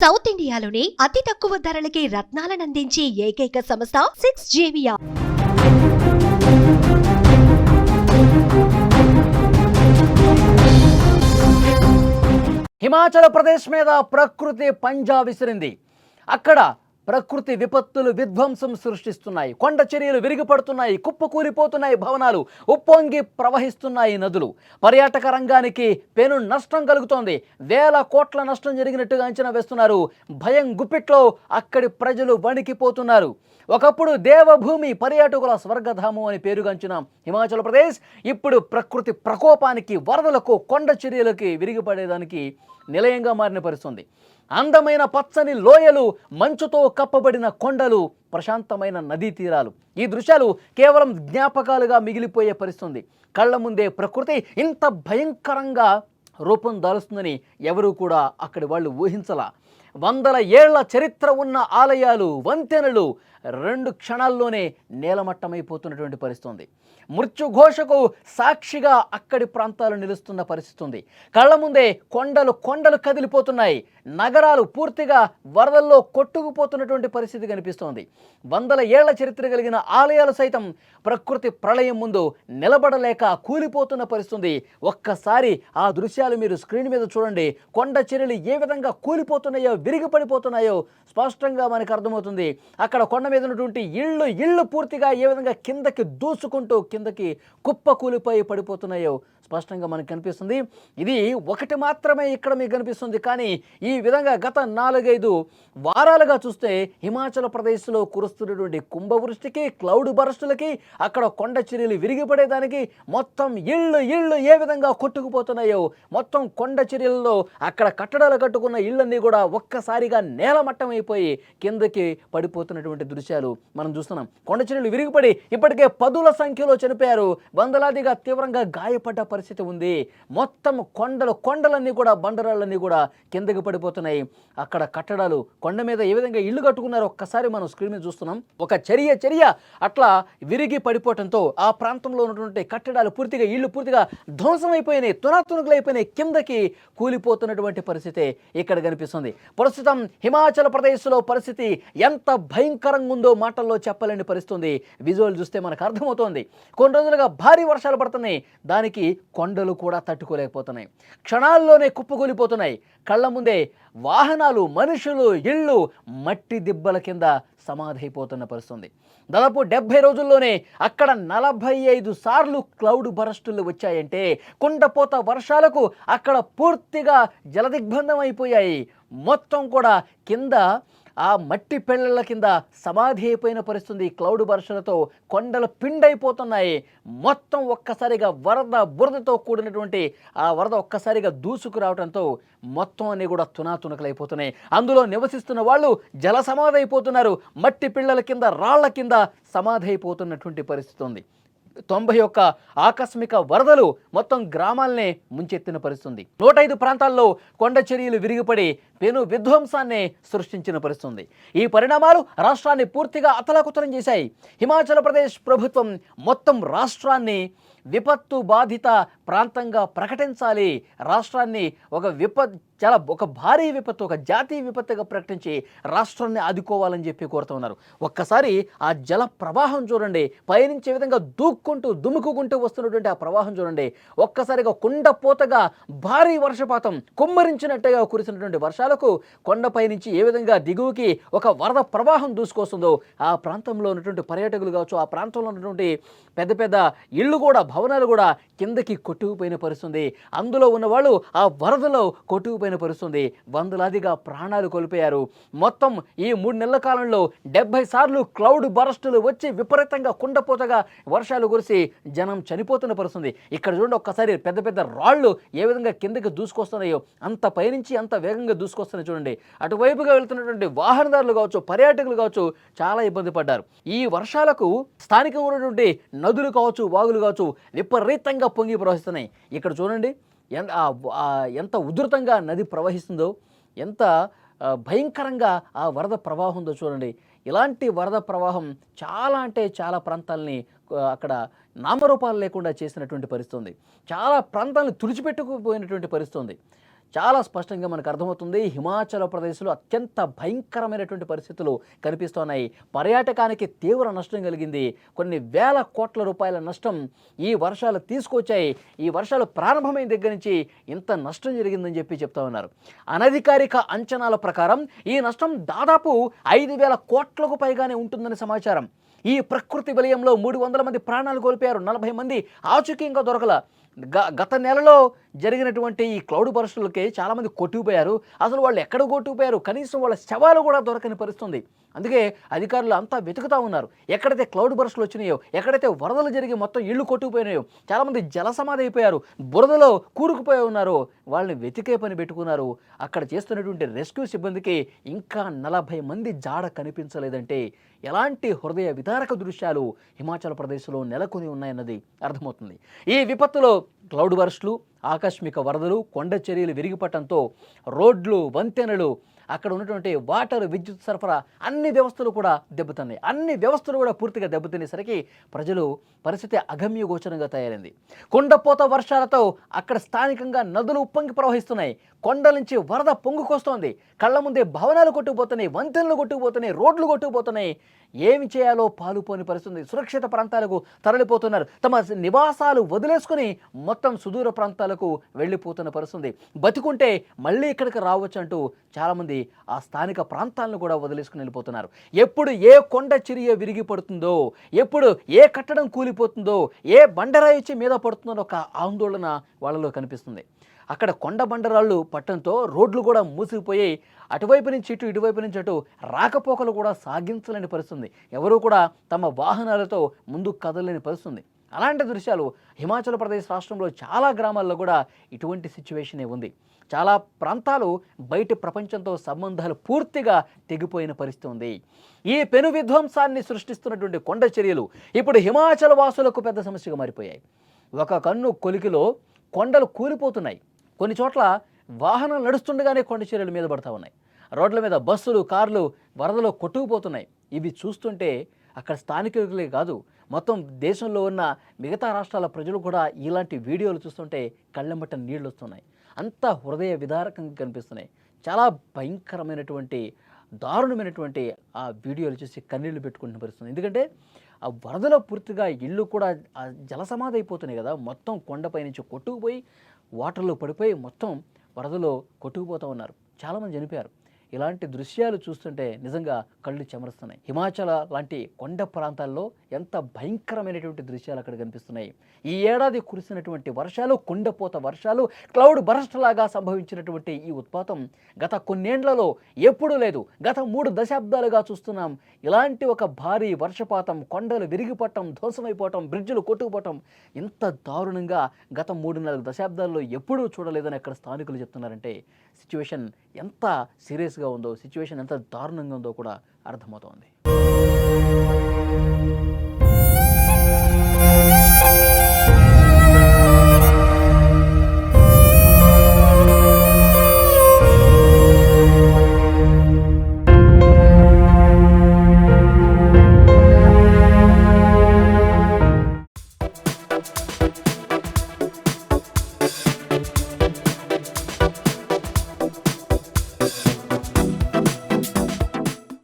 South ఇండియాలోని అతి తక్కువ ధరలకి రత్నాలనందించే ఏకైక సంస్థ 6JVR. హిమాచల్ ప్రదేశ్ మీద ప్రకృతి పంజా విసిరింది. అక్కడ ప్రకృతి విపత్తులు విధ్వంసం సృష్టిస్తున్నాయి. కొండ చర్యలు విరిగిపడుతున్నాయి, కుప్పకూలిపోతున్నాయి భవనాలు, ఉప్పొంగి ప్రవహిస్తున్నాయి నదులు. పర్యాటక రంగానికి పెను నష్టం కలుగుతోంది. వేల కోట్ల నష్టం జరిగినట్టుగా అంచనా వేస్తున్నారు. భయం గుప్పిట్లో అక్కడి ప్రజలు వణికిపోతున్నారు. ఒకప్పుడు దేవభూమి, పర్యాటకుల స్వర్గధామం అని పేరుగాంచిన హిమాచల్ ప్రదేశ్ ఇప్పుడు ప్రకృతి ప్రకోపానికి, వరదలకు, కొండ చర్యలకి విరిగిపడేదానికి నిలయంగా మారిన పరిస్థితుంది. అందమైన పచ్చని లోయలు, మంచుతో కప్పబడిన కొండలు, ప్రశాంతమైన నదీ తీరాలు, ఈ దృశ్యాలు కేవలం జ్ఞాపకాలుగా మిగిలిపోయే పరిస్థితుంది. కళ్ళ ముందే ప్రకృతి ఇంత భయంకరంగా రూపం దాలుస్తుందని ఎవరూ కూడా అక్కడి వాళ్ళు ఊహించలా. వందల ఏళ్ల చరిత్ర ఉన్న ఆలయాలు, వంతెనలు 2 క్షణాల్లోనే నేలమట్టమైపోతున్నటువంటి పరిస్థితుంది. మృత్యుఘోషకు సాక్షిగా అక్కడి ప్రాంతాలు నిలుస్తున్న పరిస్థితి ఉంది. కళ్ళ ముందే కొండలు కదిలిపోతున్నాయి. నగరాలు పూర్తిగా వరదల్లో కొట్టుకుపోతున్నటువంటి పరిస్థితి కనిపిస్తోంది. వందల ఏళ్ల చరిత్ర కలిగిన ఆలయాలు సైతం ప్రకృతి ప్రళయం ముందు నిలబడలేక కూలిపోతున్న పరిస్థితి. ఒక్కసారి ఆ దృశ్యాలు మీరు స్క్రీన్ మీద చూడండి. కొండ చర్యలు ఏ విధంగా కూలిపోతున్నాయో, విరిగిపడిపోతున్నాయో స్పష్టంగా మనకు అర్థమవుతుంది. అక్కడ కొండ మీద ఉన్నటువంటి ఇళ్ళు పూర్తిగా ఏ విధంగా కిందకి దూసుకుంటూ కిందకి కుప్ప కూలిపోయి పడిపోతున్నాయో స్పష్టంగా మనకు కనిపిస్తుంది. ఇది ఒకటి మాత్రమే ఇక్కడ మీకు కనిపిస్తుంది. కానీ ఈ విధంగా గత 4-5 వారాలుగా చూస్తే హిమాచల్ ప్రదేశ్లో కురుస్తున్నటువంటి కుంభవృష్టికి, క్లౌడ్ బరస్టులకి, అక్కడ కొండ చర్యలు విరిగిపడేదానికి, మొత్తం ఇళ్ళు ఏ విధంగా కొట్టుకుపోతున్నాయో, మొత్తం కొండ చర్యల్లో అక్కడ కట్టడాలు కట్టుకున్న ఇళ్ళన్నీ కూడా ఒక్కసారిగా నేలమట్టం అయిపోయి కిందకి పడిపోతున్నటువంటి దృశ్యాలు మనం చూస్తున్నాం. కొండ చర్యలు విరిగిపడి ఇప్పటికే 10ల సంఖ్యలో చనిపోయారు. వందలాదిగా తీవ్రంగా గాయపడ్డ పరిస్థితి ఉంది. మొత్తం కొండలన్నీ కూడా, బండరాళ్ళన్నీ కూడా కిందకి పడిపోతున్నాయి. అక్కడ కట్టడాలు, కొండ మీద ఏ విధంగా ఇల్లు కట్టుకున్నారో ఒక్కసారి మనం స్క్రీన్ మీద చూస్తున్నాం. ఒక చర్య అట్లా విరిగి పడిపోవడంతో ఆ ప్రాంతంలో ఉన్నటువంటి కట్టడాలు పూర్తిగా, ఇళ్ళు పూర్తిగా ధ్వంసమైపోయినాయి, తునాతునకలైపోయినాయి, కిందకి కూలిపోతున్నటువంటి పరిస్థితి ఇక్కడ కనిపిస్తుంది. ప్రస్తుతం హిమాచల్ ప్రదేశ్లో పరిస్థితి ఎంత భయంకరంగా ఉందో మాటల్లో చెప్పలేని పరిస్థితి. విజువల్ చూస్తే మనకు అర్థమవుతోంది. కొన్ని రోజులుగా భారీ వర్షాలు పడుతున్నాయి. దానికి కొండలు కూడా తట్టుకోలేకపోతున్నాయి. క్షణాల్లోనే కుప్పకూలిపోతున్నాయి. కళ్ళ ముందే వాహనాలు, మనుషులు, ఇళ్ళు మట్టి దిబ్బల కింద సమాధైపోతున్న పరిస్థితి. దాదాపు 70 రోజుల్లోనే అక్కడ 45 సార్లు క్లౌడ్ బరస్టులు వచ్చాయంటే, కుండపోత వర్షాలకు అక్కడ పూర్తిగా జలదిగ్బంధం అయిపోయాయి. మొత్తం కూడా కింద ఆ మట్టి పెళ్ళల కింద సమాధి అయిపోయిన పరిస్థితి. క్లౌడ్ వర్షాలతో కొండలు పిండైపోతున్నాయి. మొత్తం ఒక్కసారిగా బురదతో కూడినటువంటి ఆ వరద ఒక్కసారిగా దూసుకురావడంతో మొత్తం అన్నీ కూడా తునాతునకలైపోతున్నాయి. అందులో నివసిస్తున్న వాళ్ళు జల సమాధి అయిపోతున్నారు. మట్టి పిళ్ళల కింద, రాళ్ల కింద సమాధి అయిపోతున్నటువంటి పరిస్థితి ఉంది. 91 ఆకస్మిక వరదలు మొత్తం గ్రామాలనే ముంచెత్తిన పరిస్థితి. 105 ప్రాంతాల్లో కొండ చర్యలు విరిగిపడి పెను విధ్వంసాన్ని సృష్టించిన పరిస్థితి. ఈ పరిణామాలు రాష్ట్రాన్ని పూర్తిగా అతలాకుతలం చేశాయి. హిమాచల్ ప్రదేశ్ ప్రభుత్వం మొత్తం రాష్ట్రాన్ని విపత్తు బాధిత ప్రాంతంగా ప్రకటించాలి, రాష్ట్రాన్ని ఒక భారీ విపత్తు, ఒక జాతీయ విపత్తుగా ప్రకటించి రాష్ట్రాన్ని ఆదుకోవాలని చెప్పి కోరుతున్నారు. ఒక్కసారి ఆ జల ప్రవాహం చూడండి. పైనుంచి విధంగా దుముకుంటూ వస్తున్నటువంటి ఆ ప్రవాహం చూడండి. ఒక్కసారిగా కుండపోతగా భారీ వర్షపాతం, కుమ్మరించినట్టుగా కురిసినటువంటి వర్షాలకు కొండపై నుంచి ఏ విధంగా దిగువకి ఒక వరద ప్రవాహం దూసుకొస్తుందో ఆ ప్రాంతంలో ఉన్నటువంటి పర్యాటకులు కావచ్చు, ఆ ప్రాంతంలో ఉన్నటువంటి పెద్ద ఇళ్ళు కూడా, భవనాలు కూడా కిందకి కొట్టుకుపోయిన పరిస్థితి. అందులో ఉన్నవాళ్ళు ఆ వరదలో కొట్టుకుపోయిన పరిస్థితి. వందలాదిగా ప్రాణాలు కోల్పోయారు. మొత్తం ఈ 3 నెలల కాలంలో 70 సార్లు క్లౌడ్ బరస్టులు వచ్చి విపరీతంగా కుండపోతగా వర్షాలు కురిసి జనం చనిపోతున్న పరిస్థితి. ఇక్కడ చూడండి, ఒక్కసారి పెద్ద రాళ్ళు ఏ విధంగా కిందకి దూసుకొస్తున్నాయో, అంత పైనుంచి అంత వేగంగా దూసుకొస్తున్నాయి చూడండి. అటువైపుగా వెళ్తున్నటువంటి వాహనదారులు కావచ్చు, పర్యాటకులు కావచ్చు చాలా ఇబ్బంది పడ్డారు. ఈ వర్షాలకు స్థానికంగా ఉన్నటువంటి నదులు కావచ్చు, వాగులు కావచ్చు విపరీతంగా పొంగి ప్రవహిస్తున్నాయి. ఇక్కడ చూడండి ఎంత ఉధృతంగా నది ప్రవహిస్తుందో, ఎంత భయంకరంగా ఆ వరద ప్రవాహం ఉందో చూడండి. ఇలాంటి వరద ప్రవాహం చాలా ప్రాంతాలని అక్కడ నామరూపాలు లేకుండా చేసినటువంటి పరిస్థితి ఉంది. చాలా ప్రాంతాలను తుడిచిపెట్టుకుపోయినటువంటి పరిస్థితి ఉంది. చాలా స్పష్టంగా మనకు అర్థమవుతుంది. హిమాచల్ ప్రదేశ్లో అత్యంత భయంకరమైనటువంటి పరిస్థితులు కనిపిస్తున్నాయి. పర్యాటకానికి తీవ్ర నష్టం కలిగింది. కొన్ని వేల కోట్ల రూపాయల నష్టం ఈ వర్షాలు తీసుకొచ్చాయి. ఈ వర్షాలు ప్రారంభమైన దగ్గర నుంచి ఇంత నష్టం జరిగిందని చెప్తా ఉన్నారు. అనధికారిక అంచనాల ప్రకారం ఈ నష్టం దాదాపు 5,000 కోట్లకు పైగానే ఉంటుందని సమాచారం. ఈ ప్రకృతి విలయంలో 300 మంది ప్రాణాలు కోల్పోయారు. 40 మంది ఆచూకీ ఇంకా దొరకల. గత నెలలో జరిగినటువంటి ఈ క్లౌడ్ బర్స్టులకి చాలామంది కొట్టుకుపోయారు. అసలు వాళ్ళు ఎక్కడ కొట్టుకుపోయారు, కనీసం వాళ్ళ శవాలు కూడా దొరకని పరిస్థితుంది. అందుకే అధికారులు అంతా వెతుకుతూ ఉన్నారు. ఎక్కడైతే క్లౌడ్ బర్స్టులు వచ్చినాయో, ఎక్కడైతే వరదలు జరిగి మొత్తం ఇళ్ళు కొట్టుకుపోయినాయో, చాలామంది జలసమాధి అయిపోయారు, బురదలో కూరుకుపోయి ఉన్నారు, వాళ్ళని వెతికే పని పెట్టుకున్నారు. అక్కడ చేస్తున్నటువంటి రెస్క్యూ సిబ్బందికి ఇంకా 40 మంది జాడ కనిపించలేదంటే ఎలాంటి హృదయ విదారక దృశ్యాలు హిమాచల్ ప్రదేశ్లో నెలకొని ఉన్నాయన్నది అర్థమవుతుంది. ఈ విపత్తులో క్లౌడ్ బర్స్టులు, ఆకస్మిక వరదలు, కొండ చర్యలు విరిగిపట్టడంతో రోడ్లు, వంతెనలు, అక్కడ ఉన్నటువంటి వాటర్, విద్యుత్ సరఫరా అన్ని వ్యవస్థలు కూడా దెబ్బతిన్నాయి. అన్ని వ్యవస్థలు కూడా పూర్తిగా దెబ్బతినేసరికి ప్రజలు పరిస్థితి అగమ్య గోచరంగా తయారైంది. కుండపోత వర్షాలతో అక్కడ స్థానికంగా నదులు ఉప్పొంగి ప్రవహిస్తున్నాయి. కొండల నుంచి వరద పొంగుకొస్తోంది. కళ్ళ ముందే భవనాలు కొట్టుకుపోతున్నాయి, వంతెనలు కొట్టుకుపోతున్నాయి, రోడ్లు కొట్టుకుపోతున్నాయి. ఏమి చేయాలో పాలుపోని పరిస్థితి. సురక్షిత ప్రాంతాలకు తరలిపోతున్నారు. తమ నివాసాలు వదిలేసుకుని మొత్తం సుదూర ప్రాంతాలకు వెళ్ళిపోతున్న పరిస్థితి. బతికుంటే మళ్ళీ ఇక్కడికి రావచ్చు అంటూ చాలామంది ఆ స్థానిక ప్రాంతాలను కూడా వదిలేసుకుని వెళ్ళిపోతున్నారు. ఎప్పుడు ఏ కొండ చిరియ విరిగి పడుతుందో, ఎప్పుడు ఏ కట్టడం కూలిపోతుందో, ఏ బండరాయి వచ్చి మీద పడుతుందో ఒక ఆందోళన వాళ్ళలో కనిపిస్తుంది. అక్కడ కొండ బండరాళ్ళు పట్టడంతో రోడ్లు కూడా మూసిపోయి అటువైపు నుంచి ఇటు, ఇటువైపు నుంచి అటు రాకపోకలు కూడా సాగించలేని పరిస్థితుంది. ఎవరూ కూడా తమ వాహనాలతో ముందుకు కదలలేని పరిస్థితుంది. అలాంటి దృశ్యాలు హిమాచల్ ప్రదేశ్ రాష్ట్రంలో చాలా గ్రామాల్లో కూడా ఇటువంటి సిచ్యువేషనే ఉంది. చాలా ప్రాంతాలు బయట ప్రపంచంతో సంబంధాలు పూర్తిగా తెగిపోయిన పరిస్థితి ఉంది. ఈ పెను విధ్వంసాన్ని సృష్టిస్తున్నటువంటి కొండ చర్యలు ఇప్పుడు హిమాచల్ వాసులకు పెద్ద సమస్యగా మారిపోయాయి. ఒక కన్ను కొలికిలో కొండలు కూలిపోతున్నాయి. కొన్ని చోట్ల వాహనాలు నడుస్తుండగానే కొండ చర్యల మీద పడతా ఉన్నాయి. రోడ్ల మీద బస్సులు, కార్లు వరదలో కొట్టుకుపోతున్నాయి. ఇవి చూస్తుంటే అక్కడ స్థానికులే కాదు, మొత్తం దేశంలో ఉన్న మిగతా రాష్ట్రాల ప్రజలు కూడా ఇలాంటి వీడియోలు చూస్తుంటే కళ్ళెంబట నీళ్ళు వస్తున్నాయి. అంత హృదయ విదారకంగా కనిపిస్తున్నాయి. చాలా భయంకరమైనటువంటి, దారుణమైనటువంటి ఆ వీడియోలు చూసి కన్నీళ్లు పెట్టుకుంటున్న పరిస్థితుంది. ఎందుకంటే ఆ వరదలో పూర్తిగా ఇళ్ళు కూడా జలసమాధి అయిపోతున్నాయి కదా. మొత్తం కొండపై నుంచి కొట్టుకుపోయి వాటర్లో పడిపోయి మొత్తం వరదలో కొట్టుకుపోతూ ఉన్నారు. చాలామంది చనిపోయారు. ఇలాంటి దృశ్యాలు చూస్తుంటే నిజంగా కళ్ళు చెమరుస్తున్నాయి. హిమాచల్ లాంటి కొండ ప్రాంతాల్లో ఎంత భయంకరమైనటువంటి దృశ్యాలు అక్కడ కనిపిస్తున్నాయి. ఈ ఏడాది కురిసినటువంటి వర్షాలు, కుండపోత వర్షాలు, క్లౌడ్ బరస్ట్ లాగా సంభవించినటువంటి ఈ ఉత్పాతం గత కొన్నేండ్లలో ఎప్పుడూ లేదు. గత 3 దశాబ్దాలుగా చూస్తున్నాం. ఇలాంటి ఒక భారీ వర్షపాతం, కొండలు విరిగిపట్టడం, ధ్వంసమైపోవటం, బ్రిడ్జిలు కొట్టుకుపోవటం ఇంత దారుణంగా గత 3-4 దశాబ్దాల్లో ఎప్పుడూ చూడలేదని అక్కడ స్థానికులు చెప్తున్నారంటే సిచ్యువేషన్ ఎంత సీరియస్గా ఉందో, సిచ్యువేషన్ ఎంత దారుణంగా ఉందో కూడా అర్థమవుతోంది.